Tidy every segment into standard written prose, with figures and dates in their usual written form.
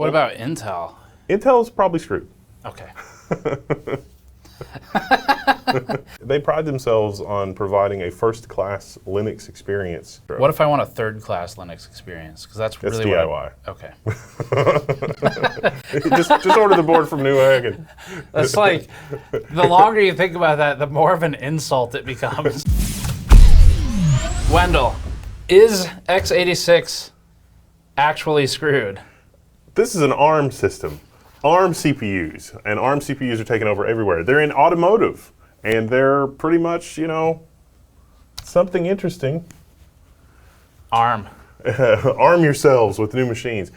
What about Intel? Intel's probably screwed. Okay. They pride themselves on providing a first-class Linux experience. What if I want a third-class Linux experience? Because that's really DIY. Okay. just order the board from Newegg. And That's like, the longer you think about that, the more of an insult it becomes. Wendell, is x86 actually screwed? This is an ARM system. ARM CPUs, and ARM CPUs are taking over everywhere. They're in automotive, and they're pretty much, you know, something interesting. ARM. Arm yourselves with new machines.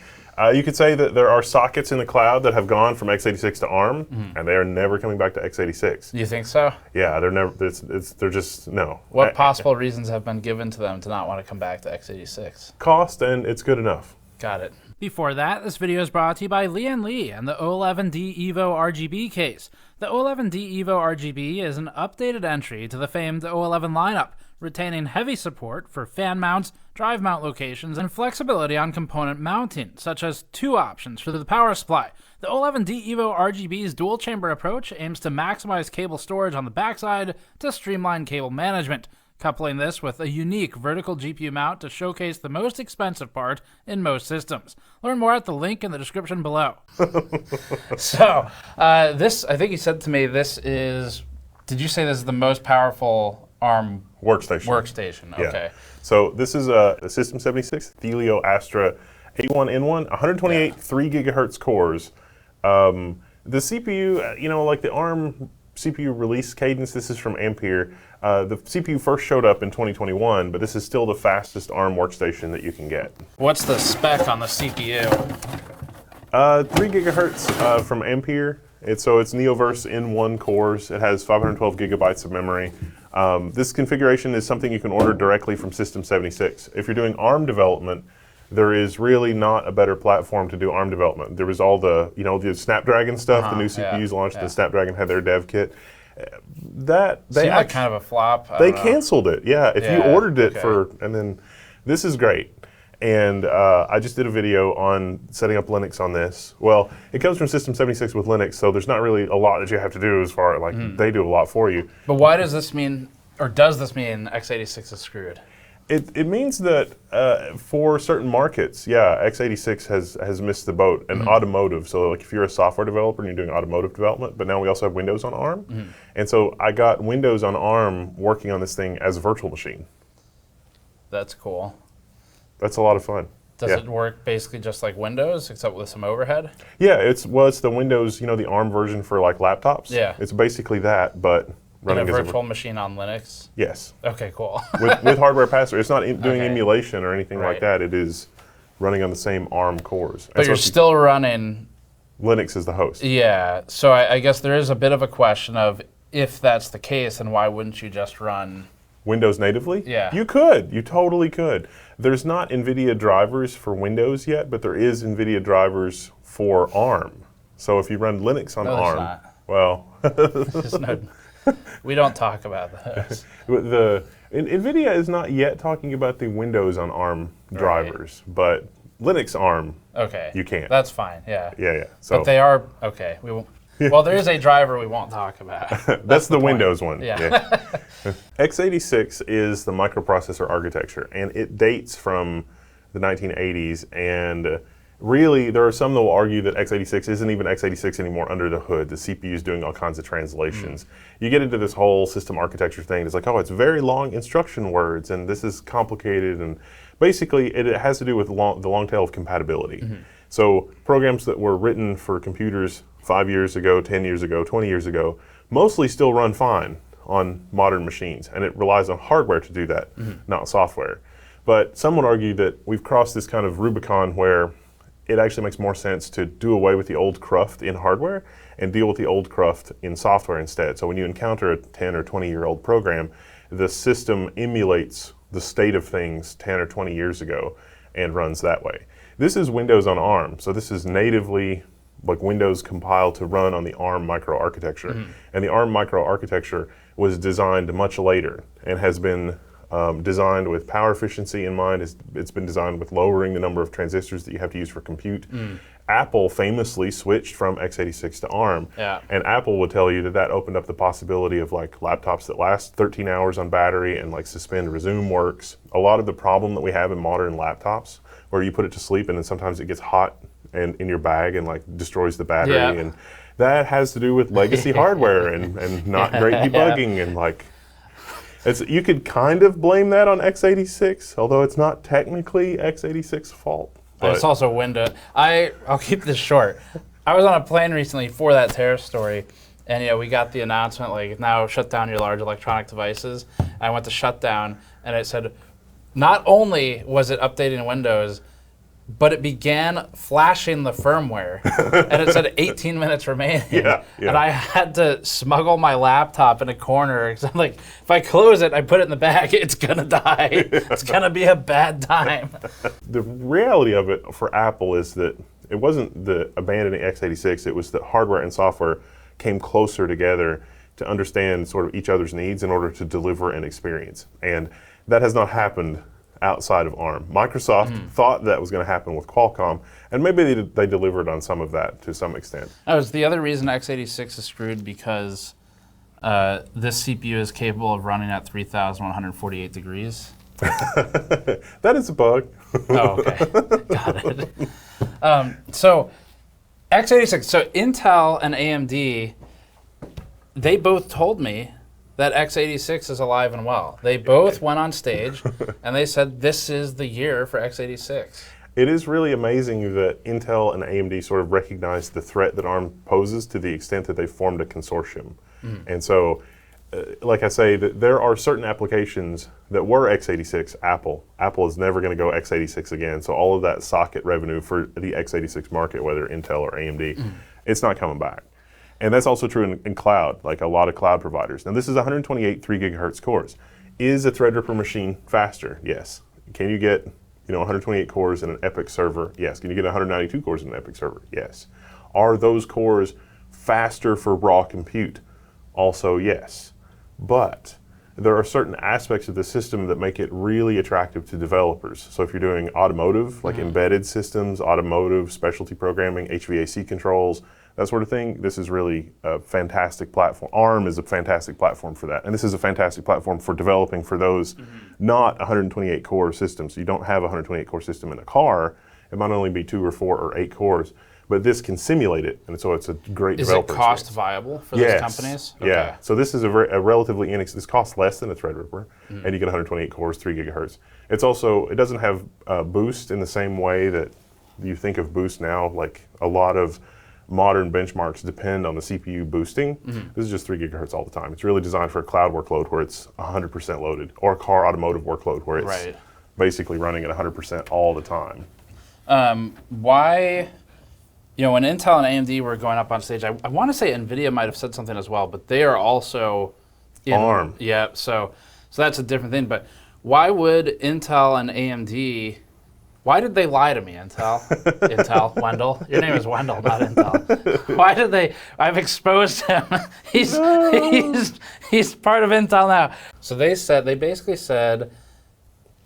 You could say that there are sockets in the cloud that have gone from x86 to ARM, and they are never coming back to x86. You think so? Yeah, they're never. They're just no. What possible reasons have been given to them to not want to come back to x86? Cost, and it's good enough. Got it. Before that, this video is brought to you by Lian Li and the O11D Evo RGB case. The O11D Evo RGB is an updated entry to the famed O11 lineup, retaining heavy support for fan mounts, drive mount locations, and flexibility on component mounting, such as 2 options for the power supply. The O11D Evo RGB's dual chamber approach aims to maximize cable storage on the backside to streamline cable management, coupling this with a unique vertical GPU mount to showcase the most expensive part in most systems. Learn more at the link in the description below. So, this, I think you said to me, this is, did you say this is the most powerful ARM workstation? Okay. Yeah. So this is a System76 Thelio Astra A1N1, 128 3 gigahertz cores. The CPU, you know, like the ARM CPU release cadence, this is from Ampere. The CPU first showed up in 2021, but this is still the fastest ARM workstation that you can get. What's the spec on the CPU? 3 gigahertz from Ampere. It's Neoverse N1 cores. It has 512 gigabytes of memory. This configuration is something you can order directly from System76. If you're doing ARM development, there is really not a better platform to do ARM development. There was all the, you know, the Snapdragon stuff, the new CPUs launched, and Snapdragon had their dev kit. That seemed like kind of a flop. They canceled it, yeah. If you ordered it and then this is great. And I just did a video on setting up Linux on this. Well, it comes from System76 with Linux, so there's not really a lot that you have to do as far, like they do a lot for you. But why does this mean, or does this mean x86 is screwed? It means that for certain markets, yeah, x86 has missed the boat. And automotive, so like if you're a software developer and you're doing automotive development, but now we also have Windows on ARM. And so I got Windows on ARM working on this thing as a virtual machine. That's cool. That's a lot of fun. Does it work basically just like Windows, except with some overhead? Yeah, it's the Windows, you know, the ARM version for like laptops. Yeah. It's basically that, but running in a virtual machine on Linux? Yes. Okay, cool. with hardware pass-through. It's not doing emulation or anything like that. It is running on the same ARM cores. But you're still running Linux as the host. Yeah, so I guess there is a bit of a question of, if that's the case, then why wouldn't you just run Windows natively? Yeah. You could. You totally could. There's not NVIDIA drivers for Windows yet, but there is NVIDIA drivers for ARM. So if you run Linux on ARM, not. Well, we don't talk about those. NVIDIA is not yet talking about the Windows on ARM drivers, but Linux ARM, you can't. That's fine, yeah. Yeah. So, but they are, okay, we won't. Well, there is a driver we won't talk about. That's the Windows one. Yeah. x86 is the microprocessor architecture, and it dates from the 1980s. And really, there are some that will argue that x86 isn't even x86 anymore under the hood. The CPU is doing all kinds of translations. You get into this whole system architecture thing. It's like, oh, it's very long instruction words, and this is complicated. And basically, it has to do with the long tail of compatibility. So programs that were written for computers 5 years ago, 10 years ago, 20 years ago, mostly still run fine on modern machines. And it relies on hardware to do that, not software. But some would argue that we've crossed this kind of Rubicon where it actually makes more sense to do away with the old cruft in hardware and deal with the old cruft in software instead. So when you encounter a 10 or 20-year-old program, the system emulates the state of things 10 or 20 years ago and runs that way. This is Windows on ARM, so this is natively like Windows compiled to run on the ARM microarchitecture. And the ARM microarchitecture was designed much later and has been designed with power efficiency in mind. It's been designed with lowering the number of transistors that you have to use for compute. Apple famously switched from x86 to ARM, and Apple would tell you that that opened up the possibility of like laptops that last 13 hours on battery and like suspend resume works. A lot of the problem that we have in modern laptops, where you put it to sleep and then sometimes it gets hot and in your bag and like destroys the battery, and that has to do with legacy hardware and not great debugging and like. You could kind of blame that on x86, although it's not technically x86's fault. It's also Windows. I'll keep this short. I was on a plane recently for that tariff story, and we got the announcement like now shut down your large electronic devices. I went to shutdown, and it said not only was it updating Windows, but it began flashing the firmware, and it said 18 minutes remaining. And I had to smuggle my laptop in a corner because I'm like, if I close it, I put it in the bag, it's gonna die. It's gonna be a bad time. The reality of it for Apple is that it wasn't the abandoning x86, it was that hardware and software came closer together to understand sort of each other's needs in order to deliver an experience. And that has not happened outside of ARM. Microsoft thought that was going to happen with Qualcomm, and maybe they delivered on some of that to some extent. That was the other reason x86 is screwed, because this CPU is capable of running at 3,148 degrees. That is a bug. Oh, okay. Got it. So x86, so Intel and AMD, they both told me that x86 is alive and well. They both went on stage and they said this is the year for x86. It is really amazing that Intel and AMD sort of recognized the threat that ARM poses to the extent that they formed a consortium. And so, like I say, there are certain applications that were x86 Apple. Apple is never going to go x86 again, so all of that socket revenue for the x86 market, whether Intel or AMD, it's not coming back. And that's also true in cloud, like a lot of cloud providers. Now this is 128 3 gigahertz cores. Is a Threadripper machine faster? Yes. Can you get 128 cores in an EPYC server? Yes. Can you get 192 cores in an EPYC server? Yes. Are those cores faster for raw compute? Also yes. But there are certain aspects of the system that make it really attractive to developers. So if you're doing automotive, like embedded systems, automotive, specialty programming, HVAC controls, that sort of thing, this is really a fantastic platform. ARM is a fantastic platform for that. And this is a fantastic platform for developing for those not 128 core systems. You don't have a 128 core system in a car. It might only be 2 or 4 or 8 cores. But this can simulate it, and so it's a great developer experience. Is it cost experience. viable for those companies? Okay. Yeah. So this is a relatively inexpensive. This costs less than a Threadripper, and you get 128 cores, 3 gigahertz. It's also, it doesn't have boost in the same way that you think of boost now. Like a lot of modern benchmarks depend on the CPU boosting. This is just 3 gigahertz all the time. It's really designed for a cloud workload where it's 100% loaded, or a car automotive workload where it's basically running at 100% all the time. Why? When Intel and AMD were going up on stage, I want to say NVIDIA might have said something as well, but they are also in ARM. Yeah, so that's a different thing. But why would Intel and AMD? Why did they lie to me, Intel? Intel, Wendell. Your name is Wendell, not Intel. Why did they? I've exposed him. He's part of Intel now. So they basically said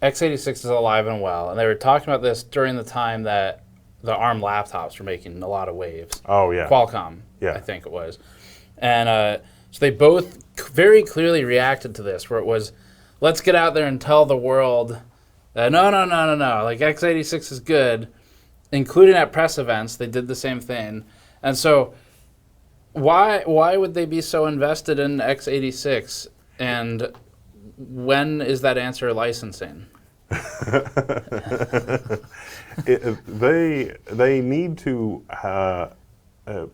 x86 is alive and well, and they were talking about this during the time that the ARM laptops were making a lot of waves. Oh, yeah. Qualcomm, I think it was. And so they both very clearly reacted to this, where it was, let's get out there and tell the world that no, like x86 is good, including at press events, they did the same thing. And so why would they be so invested in x86? And when is that answer licensing? They need to,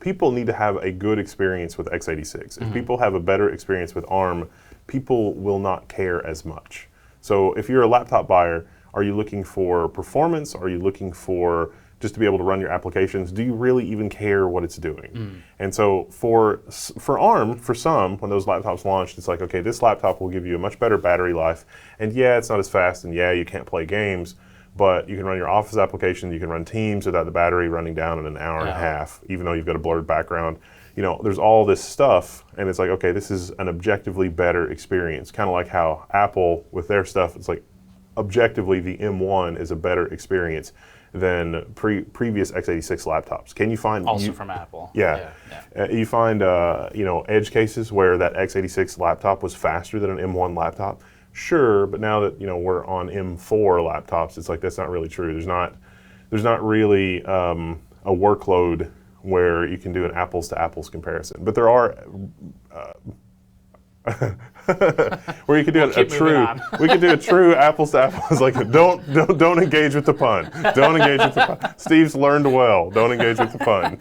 people need to have a good experience with x86. If people have a better experience with ARM, people will not care as much. So if you're a laptop buyer, are you looking for performance? Are you looking for just to be able to run your applications? Do you really even care what it's doing? And so for ARM, for some, when those laptops launched, it's like, okay, this laptop will give you a much better battery life, and yeah, it's not as fast, and yeah, you can't play games, but you can run your Office application, you can run Teams without the battery running down in an hour and a half, even though you've got a blurred background. there's all this stuff, and it's like, okay, this is an objectively better experience. Kind of like how Apple with their stuff, it's like objectively the M1 is a better experience than previous x86 laptops. Can you find also from Apple? Yeah. You find edge cases where that x86 laptop was faster than an M1 laptop. Sure, but now that we're on M4 laptops, it's like that's not really true. There's not really a workload where you can do an apples to apples comparison. But there are where you could do we could do a true apples to apples. Like don't engage with the pun. Don't engage with the pun. Steve's learned well. Don't engage with the pun.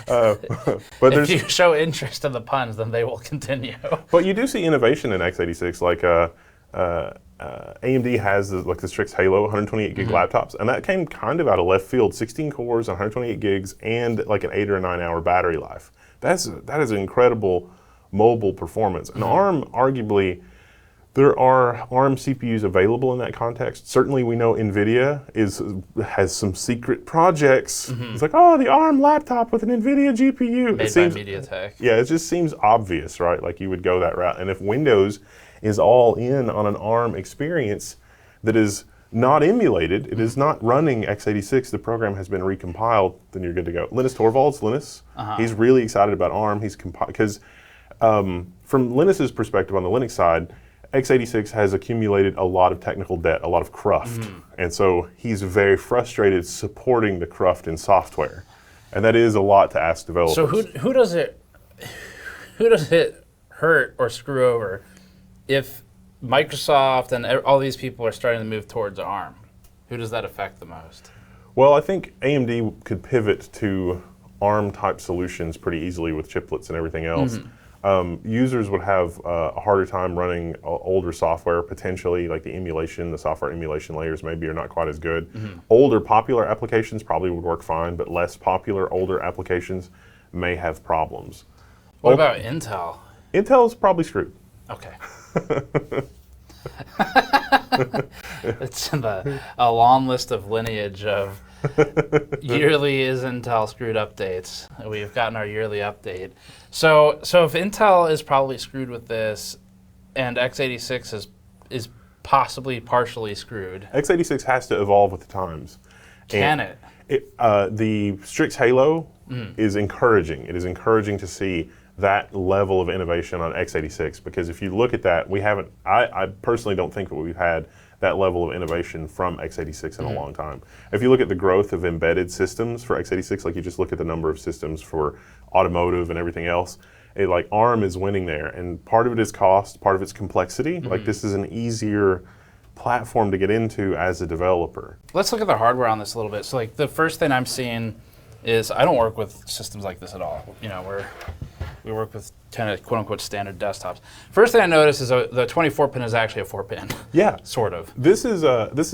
But if you show interest in the puns, then they will continue. But you do see innovation in x86, like AMD has the Strix Halo 128 gig laptops, and that came kind of out of left field. 16 cores, 128 gigs, and like an 8 or 9 hour battery life. That is an incredible mobile performance. And ARM, arguably, there are ARM CPUs available in that context. Certainly, we know NVIDIA has some secret projects. It's like, oh, the ARM laptop with an NVIDIA GPU. Made by MediaTek. Yeah, it just seems obvious, right? Like you would go that route. And if Windows is all in on an ARM experience that is not emulated, it is not running x86, the program has been recompiled, then you're good to go. Linus Torvalds, he's really excited about ARM. Because from Linus's perspective on the Linux side, x86 has accumulated a lot of technical debt, a lot of cruft. And so he's very frustrated supporting the cruft in software. And that is a lot to ask developers. So who does it hurt or screw over if Microsoft and all these people are starting to move towards ARM? Who does that affect the most? Well, I think AMD could pivot to ARM-type solutions pretty easily with chiplets and everything else. Users would have a harder time running older software, potentially, like the software emulation layers maybe are not quite as good. Older popular applications probably would work fine, but less popular older applications may have problems. What about Intel? Intel's probably screwed. Okay. It's in a long list of lineage of yearly is Intel screwed updates. We've gotten our yearly update. So if Intel is probably screwed with this, and x86 is possibly partially screwed, x86 has to evolve with the times. Can it? The Strix Halo is encouraging. It is encouraging to see that level of innovation on x86, because if you look at that, I personally don't think that we've had that level of innovation from x86 in a long time. If you look at the growth of embedded systems for x86, like you just look at the number of systems for automotive and everything else, like ARM is winning there, and part of it is cost, part of it's complexity. Like this is an easier platform to get into as a developer. Let's look at the hardware on this a little bit. So like the first thing I'm seeing is I don't work with systems like this at all. We work with kind of quote-unquote standard desktops. First thing I noticed is the 24-pin is actually a 4-pin. Yeah. Sort of. This is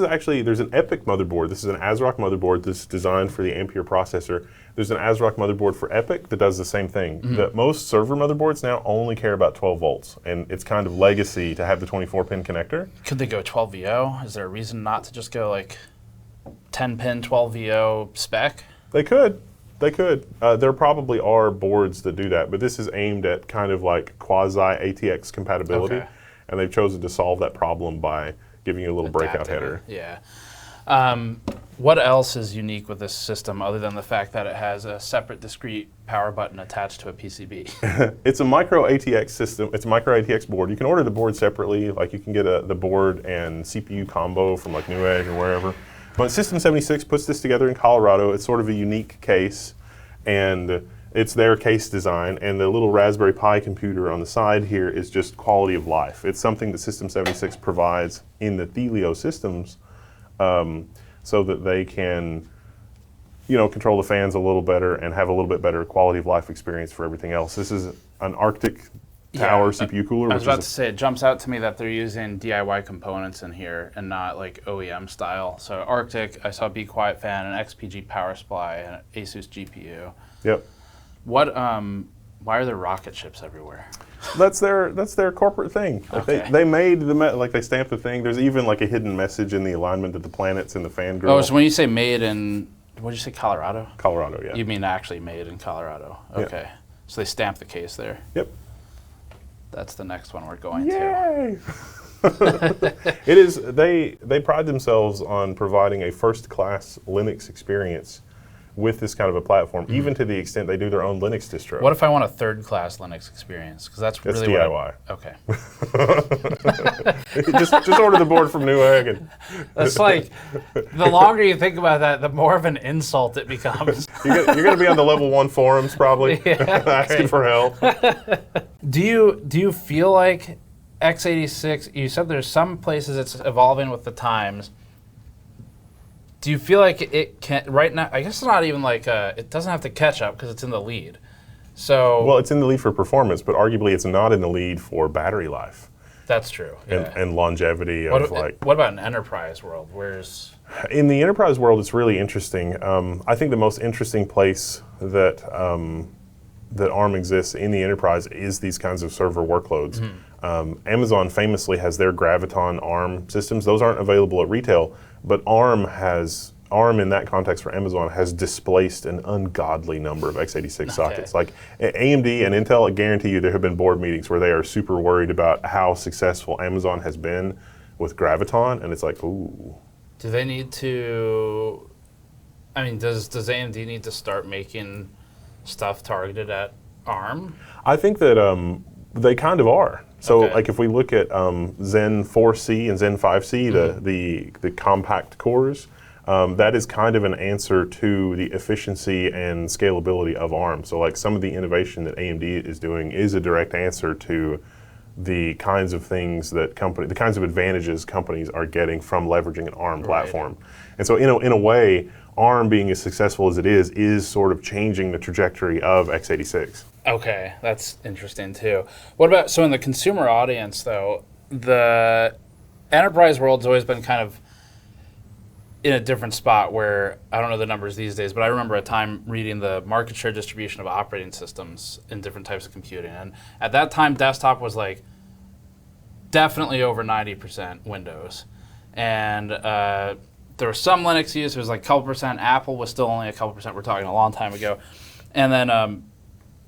actually, there's an EPYC motherboard. This is an ASRock motherboard that's designed for the Ampere processor. There's an ASRock motherboard for EPYC that does the same thing. Most server motherboards now only care about 12 volts, and it's kind of legacy to have the 24-pin connector. Could they go 12 VO? Is there a reason not to just go like 10-pin 12 VO spec? They could. There probably are boards that do that, but this is aimed at kind of like quasi-ATX compatibility, and they've chosen to solve that problem by giving you a little breakout header. Yeah. What else is unique with this system other than the fact that it has a separate discrete power button attached to a PCB? It's a micro ATX system. It's a micro ATX board. You can order the board separately. Like you can get the board and CPU combo from like Newegg or wherever. But System76 puts this together in Colorado. It's sort of a unique case, and it's their case design, and the little Raspberry Pi computer on the side here is just quality of life. It's something that System76 provides in the Thelio systems so that they can control the fans a little better and have a little bit better quality of life experience for everything else. This is an Arctic Tower CPU cooler. I was about to say, it jumps out to me that they're using DIY components in here and not like OEM style. So Arctic, I saw Be Quiet fan, an XPG power supply, and an Asus GPU. Yep. Why are there rocket ships everywhere? That's their corporate thing. Like they made they stamped the thing. There's even like a hidden message in the alignment of the planets and the fan grill. Oh, so when you say made in What did you say, Colorado? Colorado, yeah. You mean actually made in Colorado? Okay. Yeah. So they stamped the case there. Yep. That's the next one we're going to. Yay! It is. They pride themselves on providing a first-class Linux experience with this kind of a platform, even to the extent they do their own Linux distro. What if I want a third-class Linux experience? Because that's really DIY. Okay. just order the board from Newegg. And That's like, the longer you think about that, the more of an insult it becomes. you're going to be on the Level1 forums probably, asking for help. Do you feel like x86, you said there's some places it's evolving with the times. Do you feel like it can, right now, I guess it's not even like, it doesn't have to catch up because it's in the lead. So. Well, it's in the lead for performance, but arguably it's not in the lead for battery life. That's true. Yeah. And longevity what about an enterprise world? In the enterprise world, it's really interesting. I think the most interesting place that that ARM exists in the enterprise is these kinds of server workloads. Amazon famously has their Graviton ARM systems. Those aren't available at retail, but ARM in that context for Amazon has displaced an ungodly number of x86 sockets. Like AMD and Intel, I guarantee you there have been board meetings where they are super worried about how successful Amazon has been with Graviton, and it's like, ooh. Do they need to, I mean, does AMD need to start making stuff targeted at ARM? I think that they kind of are. So like if we look at Zen 4C and Zen 5C, the compact cores, that is kind of an answer to the efficiency and scalability of ARM. So like some of the innovation that AMD is doing is a direct answer to the kinds of things that the kinds of advantages companies are getting from leveraging an ARM platform. And so in a way, ARM being as successful as it is sort of changing the trajectory of x86. Okay, that's interesting too. What about, so in the consumer audience though, the enterprise world's always been kind of in a different spot where, I don't know the numbers these days, but I remember a time reading the market share distribution of operating systems in different types of computing. And at that time, desktop was like definitely over 90% Windows. And there was some Linux use, it was like a couple percent. Apple was still only a couple percent. We're talking a long time ago. And then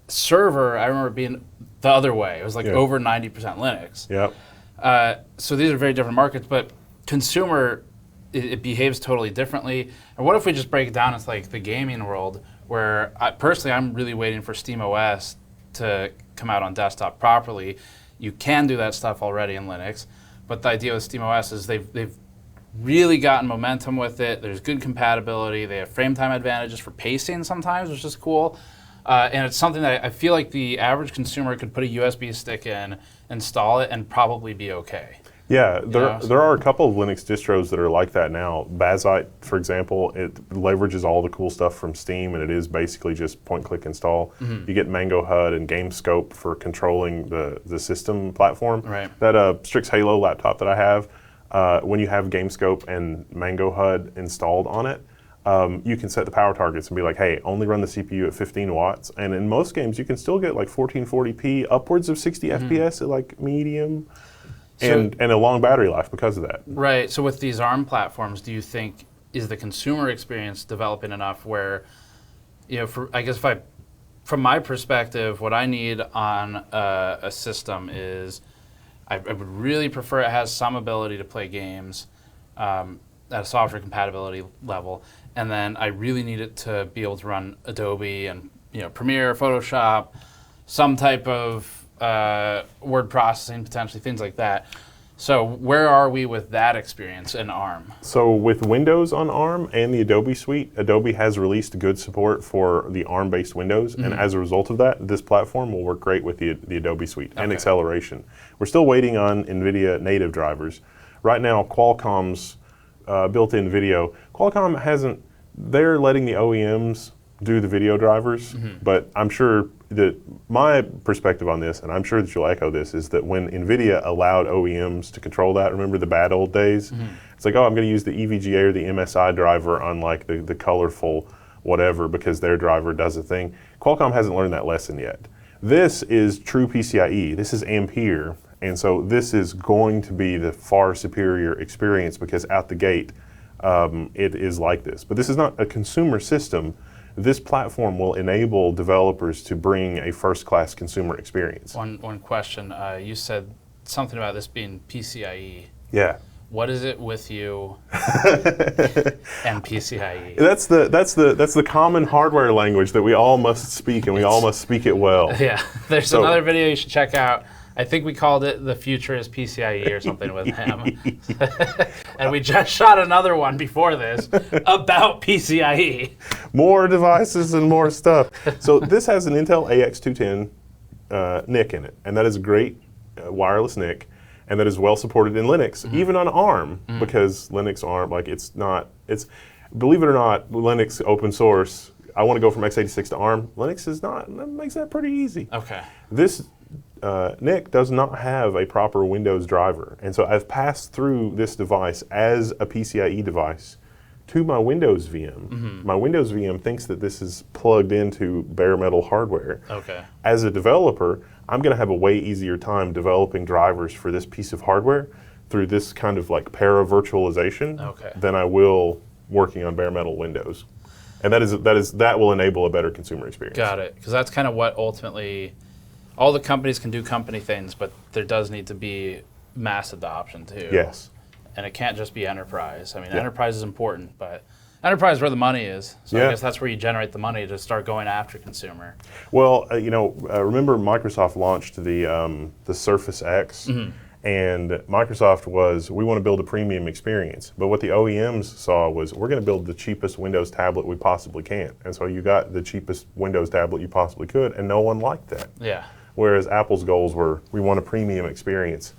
server, I remember being the other way. It was like over 90% Linux. Yep. So these are very different markets, but consumer, it behaves totally differently. And what if we just break it down as like the gaming world, where personally I'm really waiting for SteamOS to come out on desktop properly. You can do that stuff already in Linux, but the idea with SteamOS is they've really gotten momentum with it. There's good compatibility. They have frame time advantages for pacing sometimes, which is cool. And it's something that I feel like the average consumer could put a USB stick in, install it, and probably be okay. Yeah, there are a couple of Linux distros that are like that now. Bazite, for example, it leverages all the cool stuff from Steam, and it is basically just point-click install. You get Mango HUD and GameScope for controlling the system platform. Right. That Strix Halo laptop that I have, when you have GameScope and Mango HUD installed on it, you can set the power targets and be like, hey, only run the CPU at 15 watts. And in most games, you can still get like 1440p, upwards of 60 FPS at like medium. And a long battery life because of that. Right. So with these ARM platforms, do you think, is the consumer experience developing enough where, you know, I guess from my perspective, what I need on a system is I would really prefer it has some ability to play games at a software compatibility level, and then I really need it to be able to run Adobe and Premiere, Photoshop, some type of word processing, potentially, things like that. So where are we with that experience in ARM? So with Windows on ARM and the Adobe suite, Adobe has released good support for the ARM-based Windows, and as a result of that, this platform will work great with the Adobe suite and acceleration. We're still waiting on NVIDIA native drivers. Right now, Qualcomm's built-in video, Qualcomm hasn't, they're letting the OEMs do the video drivers, but I'm sure that my perspective on this, and I'm sure that you'll echo this, is that when NVIDIA allowed OEMs to control that, remember the bad old days? It's like, oh, I'm going to use the EVGA or the MSI driver on like the colorful whatever because their driver does a thing. Qualcomm hasn't learned that lesson yet. This is true PCIe. This is Ampere, and so this is going to be the far superior experience because out the gate, it is like this. But this is not a consumer system. This platform will enable developers to bring a first-class consumer experience. One question. You said something about this being PCIe. Yeah. What is it with you and PCIe? That's the common hardware language that we all must speak, and we all must speak it well. Yeah, there's another video you should check out. I think we called it "The Future is PCIe" or something with him. And we just shot another one before this about PCIe. More devices and more stuff. So this has an Intel AX210 NIC in it, and that is a great wireless NIC. And that is well supported in Linux, even on ARM, because Linux ARM, like believe it or not, Linux open source. I want to go from x86 to ARM. Linux is not. That makes that pretty easy. Okay. This NIC does not have a proper Windows driver, and so I've passed through this device as a PCIe device to my Windows VM. My Windows VM thinks that this is plugged into bare metal hardware. Okay. As a developer, I'm going to have a way easier time developing drivers for this piece of hardware through this kind of like para-virtualization than I will working on bare metal Windows. And that will enable a better consumer experience. Got it. Because that's kind of what ultimately, all the companies can do company things, but there does need to be mass adoption too. Yes. And it can't just be enterprise. I mean, enterprise is important, but enterprise is where the money is. So I guess that's where you generate the money to start going after consumer. Well, remember Microsoft launched the Surface X, and Microsoft was, we want to build a premium experience. But what the OEMs saw was, we're going to build the cheapest Windows tablet we possibly can. And so you got the cheapest Windows tablet you possibly could, and no one liked that. Yeah. Whereas Apple's goals were, we want a premium experience.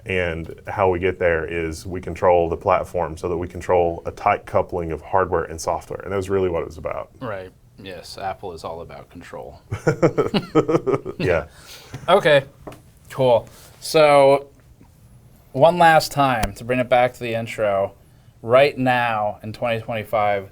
And how we get there is we control the platform so that we control a tight coupling of hardware and software. And that was really what it was about. Right. Yes, Apple is all about control. Yeah. Okay, cool. So one last time to bring it back to the intro, right now in 2025,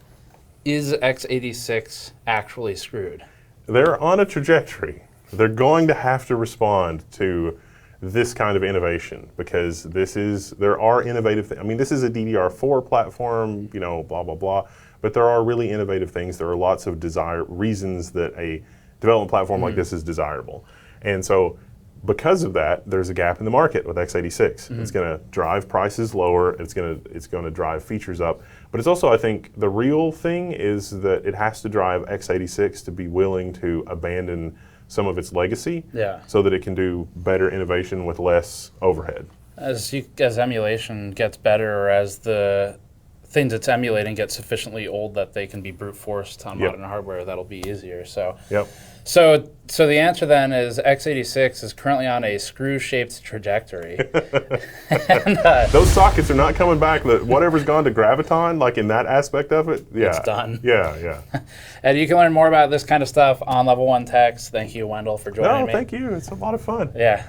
is x86 actually screwed? They're on a trajectory. They're going to have to respond to this kind of innovation, because there are innovative things. I mean, this is a DDR4 platform, blah, blah, blah, but there are really innovative things. There are lots of reasons that a development platform like this is desirable. And so because of that, there's a gap in the market with x86. It's going to drive prices lower, it's going to drive features up, but it's also, I think, the real thing is that it has to drive x86 to be willing to abandon some of its legacy, so that it can do better innovation with less overhead. As emulation gets better, or as the things it's emulating get sufficiently old that they can be brute forced on modern hardware, that'll be easier. So, so the answer then is x86 is currently on a screw-shaped trajectory. And, those sockets are not coming back. Whatever's gone to Graviton, like in that aspect of it, it's done. Yeah. And you can learn more about this kind of stuff on Level1 Techs. Thank you, Wendell, for joining me. No, thank you. It's a lot of fun. Yeah.